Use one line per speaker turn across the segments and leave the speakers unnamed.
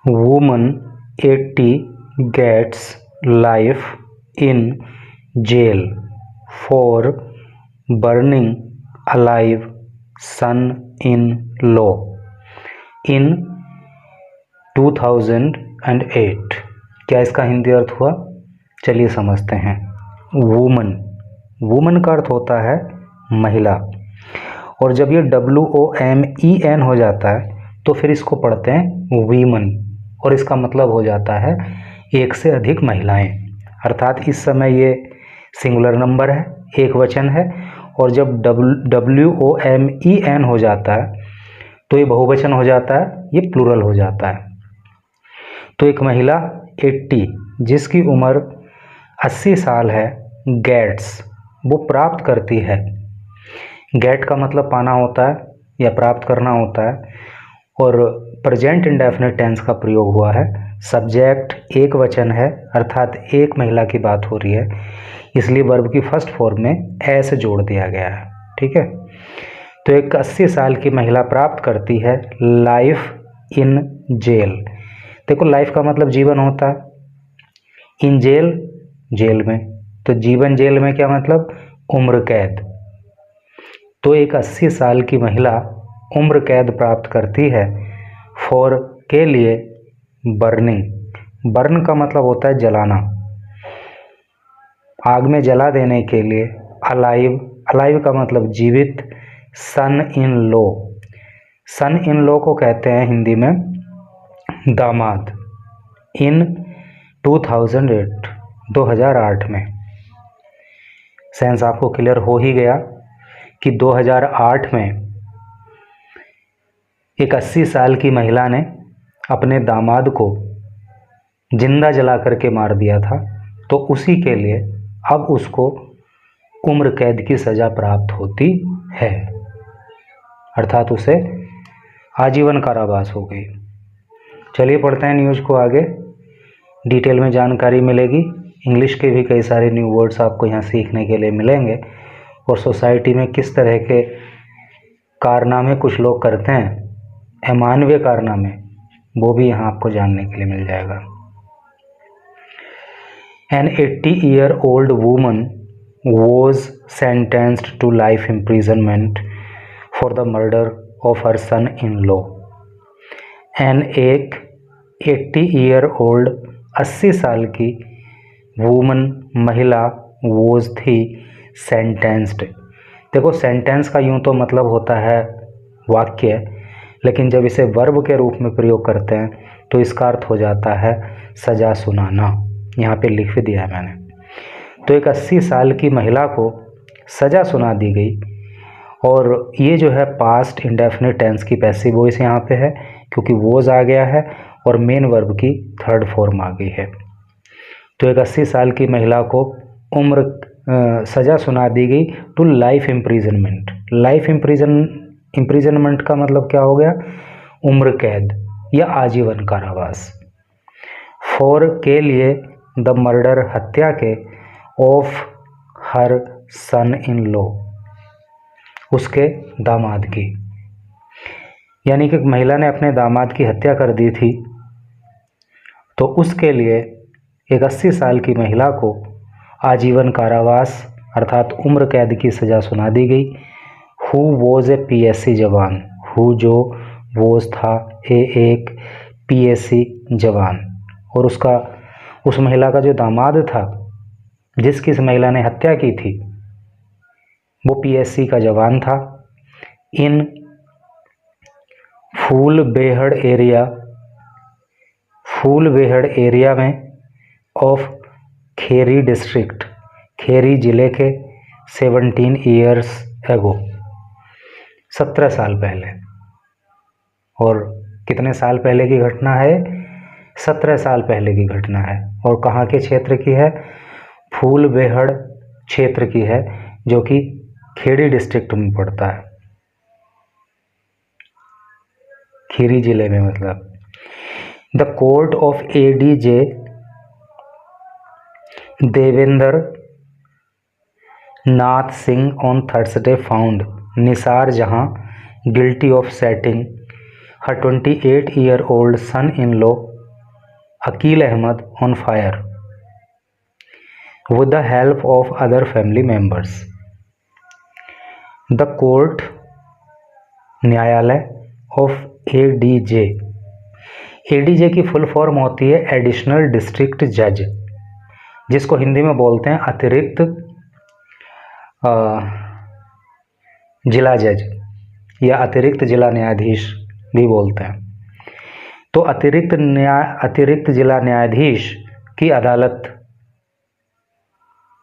woman 80 gets life in jail for burning alive son-in-law in 2008। क्या इसका हिंदी अर्थ हुआ? चलिए समझते हैं। वुमन, वुमन का अर्थ होता है महिला, और जब ये WOMEN हो जाता है तो फिर इसको पढ़ते हैं वीमन, और इसका मतलब हो जाता है एक से अधिक महिलाएं। अर्थात इस समय ये सिंगुलर नंबर है, एक वचन है, और जब WOMEN हो जाता है तो ये बहुवचन हो जाता है, ये प्लूरल हो जाता है। तो एक महिला 80 जिसकी उम्र 80 साल है, गेट्स वो प्राप्त करती है। गेट का मतलब पाना होता है या प्राप्त करना होता है, और प्रेजेंट इंडेफिनिट टेंस का प्रयोग हुआ है। सब्जेक्ट एक वचन है, अर्थात एक महिला की बात हो रही है, इसलिए वर्ब की फर्स्ट फॉर्म में एस जोड़ दिया गया है। ठीक है, तो एक 80 साल की महिला प्राप्त करती है लाइफ इन जेल। देखो, लाइफ का मतलब जीवन होता है, इन जेल जेल में, तो जीवन जेल में क्या मतलब? उम्र कैद। तो एक 80 साल की महिला उम्र कैद प्राप्त करती है फॉर के लिए बर्निंग। बर्न का मतलब होता है जलाना, आग में जला देने के लिए। अलाइव, अलाइव का मतलब जीवित। सन in law, sun in law को कहते हैं हिंदी में दामाद। इन 2008 में। सेंस आपको क्लियर हो ही गया कि 2008 में एक 80 साल की महिला ने अपने दामाद को जिंदा जला करके मार दिया था, तो उसी के लिए अब उसको उम्र कैद की सज़ा प्राप्त होती है, अर्थात उसे आजीवन कारावास हो गई। चलिए पढ़ते हैं न्यूज़ को आगे, डिटेल में जानकारी मिलेगी। इंग्लिश के भी कई सारे न्यू वर्ड्स आपको यहाँ सीखने के लिए मिलेंगे, और सोसाइटी में किस तरह के कारनामे कुछ लोग करते हैं, अमानवीय कारनामे, वो भी यहाँ आपको जानने के लिए मिल जाएगा। An 80-year-old woman was sentenced to life imprisonment for the murder of her son-in-law. एक 80-year-old 80 साल की वुमन महिला वोज थी सेंटेंस्ड। देखो, सेंटेंस का यूँ तो मतलब होता है वाक्य, लेकिन जब इसे वर्ब के रूप में प्रयोग करते हैं तो इसका अर्थ हो जाता है सज़ा सुनाना। यहाँ पे लिख भी दिया है मैंने। तो एक 80 साल की महिला को सज़ा सुना दी गई, और ये जो है पास्ट इंडेफिनिट टेंस की पैसिव वॉइस यहाँ पे है, क्योंकि वोज आ गया है और मेन वर्ब की थर्ड फॉर्म आ गई है। तो एक 80 साल की महिला को सज़ा सुना दी गई two life imprisonment. Life imprisonment का मतलब क्या हो गया? उम्र कैद या आजीवन कारावास। फॉर के लिए, द मर्डर हत्या के, of her sun in law उसके दामाद की। यानी कि महिला ने अपने दामाद की हत्या कर दी थी, तो उसके लिए एक 80 साल की महिला को आजीवन कारावास अर्थात उम्र कैद की सज़ा सुना दी गई। हु वॉज ए PSC जवान, हु जो वॉज था एक PSC जवान, और उस महिला का जो दामाद था जिसकी इस महिला ने हत्या की थी वो PSC का जवान था। इन फूलबेहड़ एरिया में ऑफ खेरी डिस्ट्रिक्ट, खेरी जिले के 17 ईयर्स एगो, 17 साल पहले। और कितने साल पहले की घटना है? 17 साल पहले की घटना है। और कहाँ के क्षेत्र की है? फूलबेहड़ क्षेत्र की है, जो कि खेड़ी डिस्ट्रिक्ट में पड़ता है, खीरी जिले में मतलब। The court of ADJ Devendra Nath Singh on Thursday found Nisar Jahan guilty of setting her 28-year-old son-in-law Akil Ahmed on fire with the help of other family members. The court न्यायालय of ADJ, ADJ की फुल फॉर्म होती है additional district जज, जिसको हिंदी में बोलते हैं अतिरिक्त जिला जज या अतिरिक्त जिला न्यायाधीश भी बोलते हैं। तो अतिरिक्त जिला न्यायाधीश की अदालत,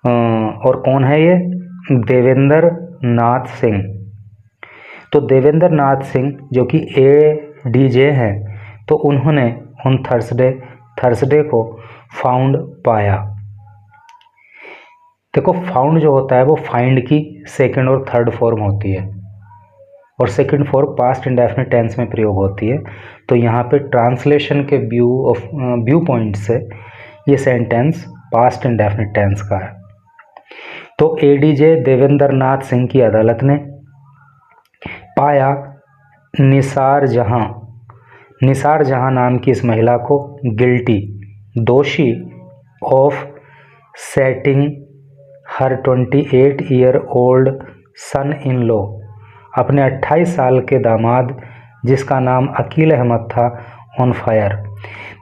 और कौन है ये? देवेंद्र नाथ सिंह। तो देवेंद्र नाथ सिंह जो कि ADJ हैं, तो उन्होंने उन थर्सडे को फाउंड पाया। देखो, फाउंड जो होता है वो फाइंड की सेकंड और थर्ड फॉर्म होती है, और second form past indefinite tense में प्रयोग होती है। तो यहाँ पे ट्रांसलेशन के व्यू पॉइंट से ये सेंटेंस पास्ट इंडेफिनिट टेंस का है। तो ADJ देवेंद्र नाथ सिंह की अदालत ने पाया निसार जहां नाम की इस महिला को गिल्टी, दोषी of setting her 28-year-old son in law, अपने 28 साल के दामाद जिसका नाम अकील अहमद था, ऑन फायर।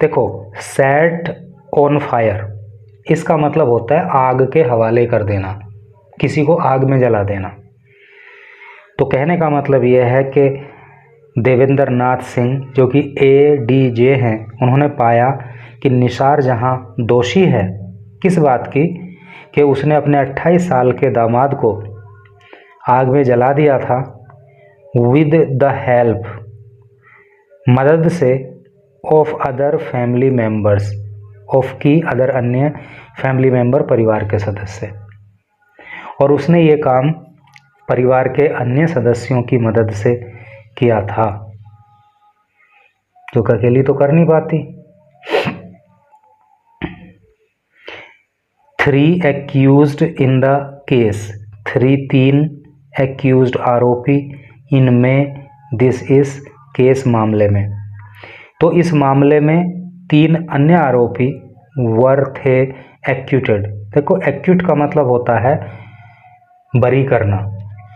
देखो, सेट ऑन फायर इसका मतलब होता है आग के हवाले कर देना, किसी को आग में जला देना। तो कहने का मतलब यह है कि देवेंद्र नाथ सिंह जो कि ADJ हैं, उन्होंने पाया कि निसार जहां दोषी है किस बात की, कि उसने अपने 28 साल के दामाद को आग में जला दिया था, विद द हेल्प, मदद से, of other family members, of की अदर अन्य फैमिली मेंबर परिवार के सदस्य, और उसने ये काम परिवार के अन्य सदस्यों की मदद से किया था, जो अकेली तो कर नहीं पाती। 3 accused in the case, 3 accused आरोपी इनमें दिस इस केस मामले में। तो इस मामले में 3 अन्य आरोपी थे एक्यूटेड। देखो, एक्यूट का मतलब होता है बरी करना।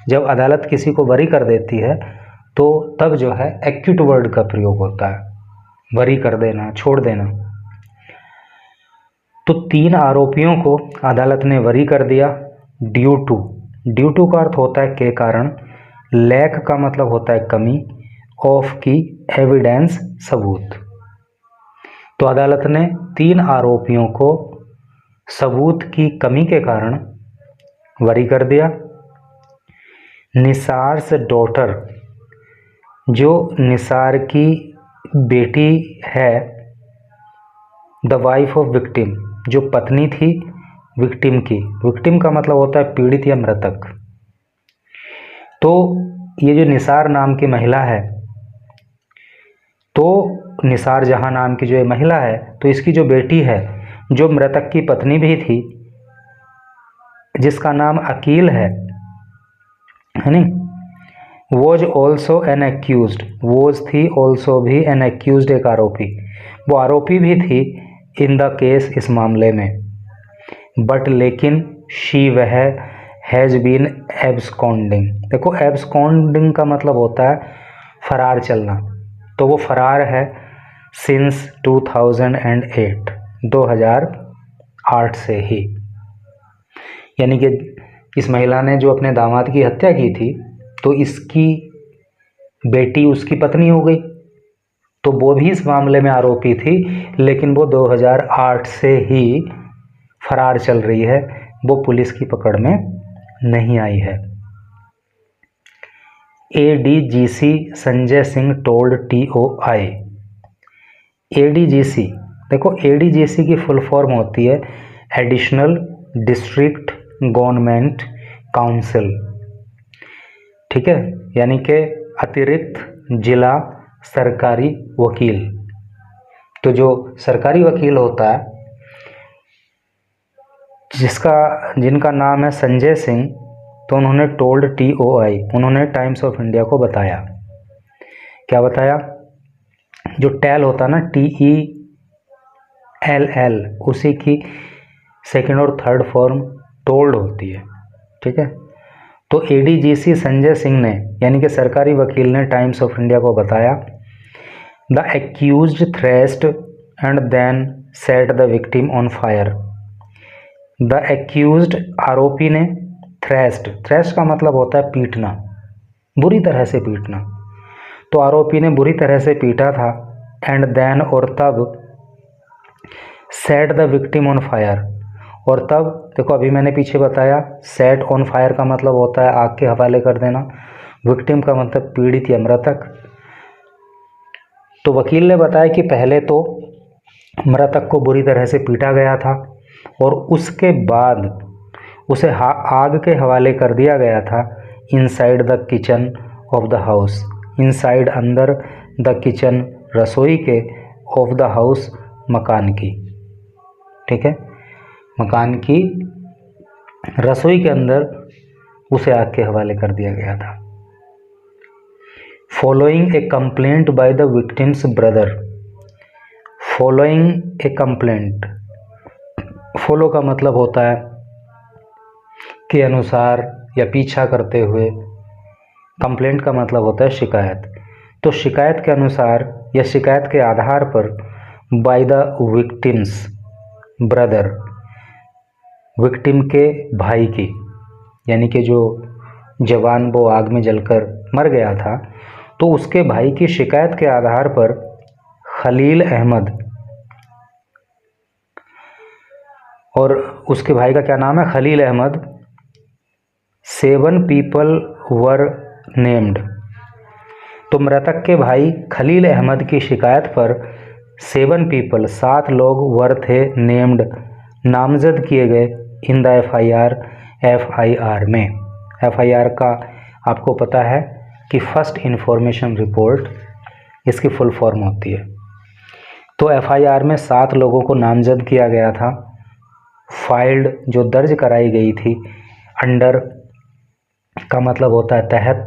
जब अदालत किसी को बरी कर देती है तो तब जो है एक्यूट वर्ड का प्रयोग होता है, बरी कर देना, छोड़ देना। तो 3 आरोपियों को अदालत ने बरी कर दिया ड्यू टू का अर्थ होता है के कारण, लैक का मतलब होता है कमी, ऑफ की एविडेंस सबूत। तो अदालत ने 3 आरोपियों को सबूत की कमी के कारण बरी कर दिया। निसार्स डॉटर, जो निसार की बेटी है, द वाइफ ऑफ विक्टिम, जो पत्नी थी विक्टिम की। विक्टिम का मतलब होता है पीड़ित या मृतक। तो ये जो निसार नाम की महिला है, तो निसार जहां नाम की जो ये महिला है, तो इसकी जो बेटी है, जो मृतक की पत्नी भी थी, जिसका नाम अकील है नहीं, was also an accused, was थी, ऑल्सो भी एन एक्यूज्ड एक आरोपी, वो आरोपी भी थी इन द केस इस मामले में। बट लेकिन शी वह हैज़ बीन एब्सकॉन्डिंग। देखो, एब्सकॉन्डिंग का मतलब होता है फरार चलना, तो वो फरार है सिंस 2008, 2008 से ही। यानी कि इस महिला ने जो अपने दामाद की हत्या की थी, तो इसकी बेटी उसकी पत्नी हो गई, तो वो भी इस मामले में आरोपी थी, लेकिन वो 2008 से ही फरार चल रही है, वो पुलिस की पकड़ में नहीं आई है। ADGC Sanjay Singh told TOI। ADGC, देखो ADGC की फुल फॉर्म होती है एडिशनल डिस्ट्रिक्ट गवर्नमेंट काउंसिल, ठीक है, यानी कि अतिरिक्त जिला सरकारी वकील। तो जो सरकारी वकील होता है, जिनका नाम है संजय सिंह, तो उन्होंने टोल्ड TOI, उन्होंने टाइम्स ऑफ इंडिया को बताया। क्या बताया? जो टेल होता है ना, LL उसी की सेकंड और थर्ड फॉर्म टोल्ड होती है। ठीक है, तो ADGC संजय सिंह ने यानी कि सरकारी वकील ने टाइम्स ऑफ इंडिया को बताया, the accused thrashed and then set the victim on fire. The accused आरोपी ने थ्रेस्ट का मतलब होता है पीटना, बुरी तरह से पीटना, तो आरोपी ने बुरी तरह से पीटा था, एंड देन और तब, set the victim on fire, और तब देखो अभी मैंने पीछे बताया सेट ऑन फायर का मतलब होता है आग के हवाले कर देना, विक्टिम का मतलब पीड़ित या मृतक। तो वकील ने बताया कि पहले तो मृतक को बुरी तरह से पीटा गया था और उसके बाद उसे आग के हवाले कर दिया गया था inside the kitchen of the house, inside अंदर, द किचन रसोई के, ऑफ द हाउस मकान की। ठीक है, मकान की रसोई के अंदर उसे आग के हवाले कर दिया गया था। Following A complaint by the victims brother, following A complaint, follow का मतलब होता है के अनुसार या पीछा करते हुए, कंप्लेंट का मतलब होता है शिकायत। तो शिकायत के अनुसार या शिकायत के आधार पर by the victims brother, victim के भाई की, यानी कि जो जवान वो आग में जलकर मर गया था, तो उसके भाई की शिकायत के आधार पर खलील अहमद, और उसके भाई का क्या नाम है, Khalil Ahmed, 7 people were named. तो मृतक के भाई खलील अहमद की शिकायत पर 7 पीपल, 7 लोग वर थे नेम्ड, नामजद किए गए इन द FIR में। FIR का आपको पता है कि फर्स्ट इन्फॉर्मेशन रिपोर्ट इसकी फुल फॉर्म होती है। तो FIR में 7 लोगों को नामजद किया गया था, फाइल्ड जो दर्ज कराई गई थी, अंडर का मतलब होता है तहत,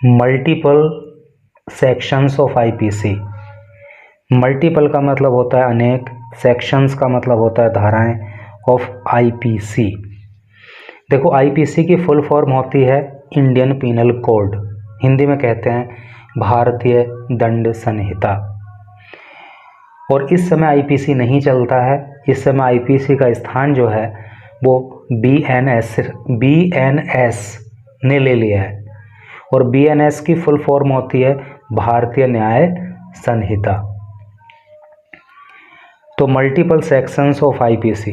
multiple sections of IPC, multiple का मतलब होता है अनेक, सेक्शंस का मतलब होता है धाराएं, ऑफ IPC। देखो IPC की फुल फॉर्म होती है इंडियन पीनल कोड, हिंदी में कहते हैं भारतीय दंड संहिता। और इस समय IPC नहीं चलता है, इस समय IPC का स्थान जो है वो BNS ने ले लिया है, और BNS की फुल फॉर्म होती है भारतीय न्याय संहिता। तो मल्टीपल सेक्शंस ऑफ IPC,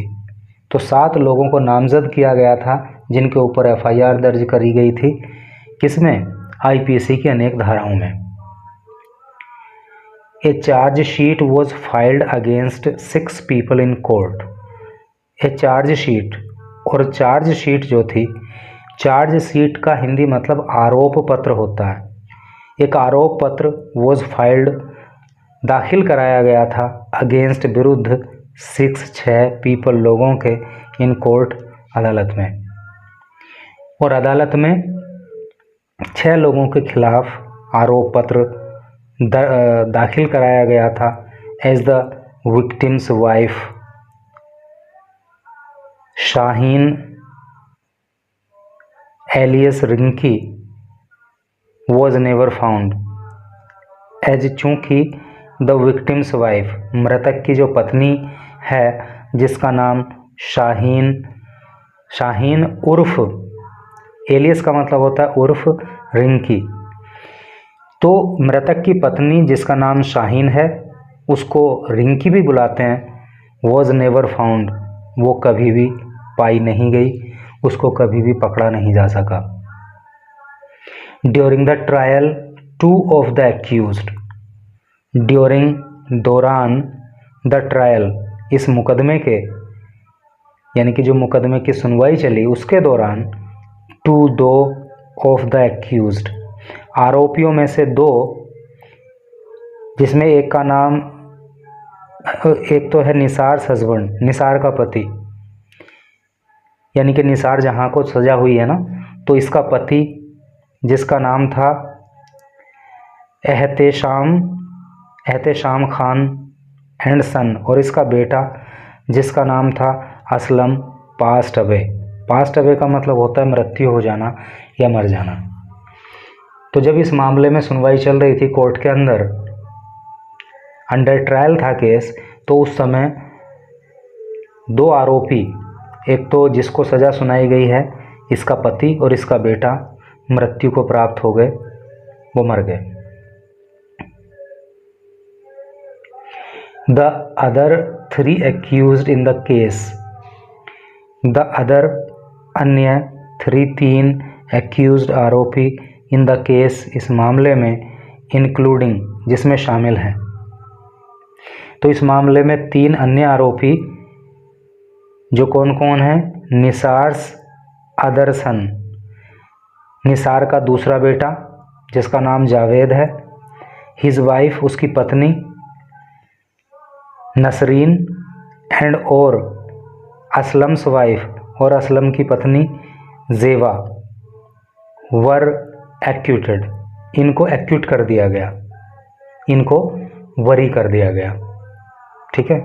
तो 7 लोगों को नामजद किया गया था जिनके ऊपर FIR दर्ज करी गई थी, किसमें, IPC की अनेक धाराओं में। ए charge sheet was filed against 6 people in court. A charge sheet, और चार्ज शीट जो थी, चार्ज शीट का हिंदी मतलब आरोप पत्र होता है। एक आरोप पत्र वॉज फाइल्ड दाखिल कराया गया था अगेंस्ट विरुद्ध 6 पीपल लोगों के इन कोर्ट अदालत में, और अदालत में 6 लोगों के खिलाफ आरोप पत्र दाखिल कराया गया था as the victim's wife Shaheen alias Rinki was never found as, चूँकि द विक्टिम्स वाइफ, मृतक की जो पत्नी है जिसका नाम शाहीन उर्फ, एलियस का मतलब होता है उर्फ रिंकी, तो मृतक की पत्नी जिसका नाम शाहीन है उसको रिंकी भी बुलाते हैं, वॉज नेवर फाउंड, वो कभी भी पाई नहीं गई, उसको कभी भी पकड़ा नहीं जा सका। During the trial 2 of the accused, during दौरान, द ट्रायल इस मुकदमे के, यानी कि जो मुकदमे की सुनवाई चली उसके दौरान, 2 ऑफ द एक्यूज्ड, आरोपियों में से 2, जिसमें एक का नाम, एक तो है निसार हस्बैंड, निसार का पति, यानी कि निसार जहाँ को सजा हुई है ना, तो इसका पति जिसका नाम था एहतेशाम एहतेशाम खान एंड सन, और इसका बेटा जिसका नाम था Aslam passed away. Passed away का मतलब होता है मृत्यु हो जाना या मर जाना। तो जब इस मामले में सुनवाई चल रही थी कोर्ट के अंदर, अंडर ट्रायल था केस, तो उस समय दो आरोपी, एक तो जिसको सज़ा सुनाई गई है इसका पति और इसका बेटा, मृत्यु को प्राप्त हो गए, वो मर गए। The other 3 accused in the case, the other अन्य 3 accused आरोपी इन द केस, इस मामले में, इंक्लूडिंग जिसमें शामिल हैं। तो इस मामले में 3 अन्य आरोपी जो कौन कौन हैं? निसार्स अदर सन, निसार का दूसरा बेटा जिसका नाम जावेद है, हिज वाइफ उसकी पत्नी नसरीन, एंड और असलम्स वाइफ और असलम की पत्नी जेवा, वर एक्यूटेड, इनको एक्यूट कर दिया गया, इनको वरी कर दिया गया। ठीक है,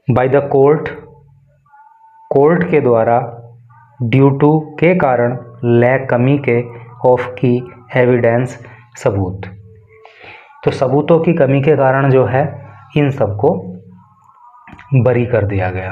बाय द कोर्ट, कोर्ट के द्वारा, ड्यू टू के कारण, लैक कमी के, ऑफ की एविडेंस सबूत। तो सबूतों की कमी के कारण जो है इन सबको बरी कर दिया गया।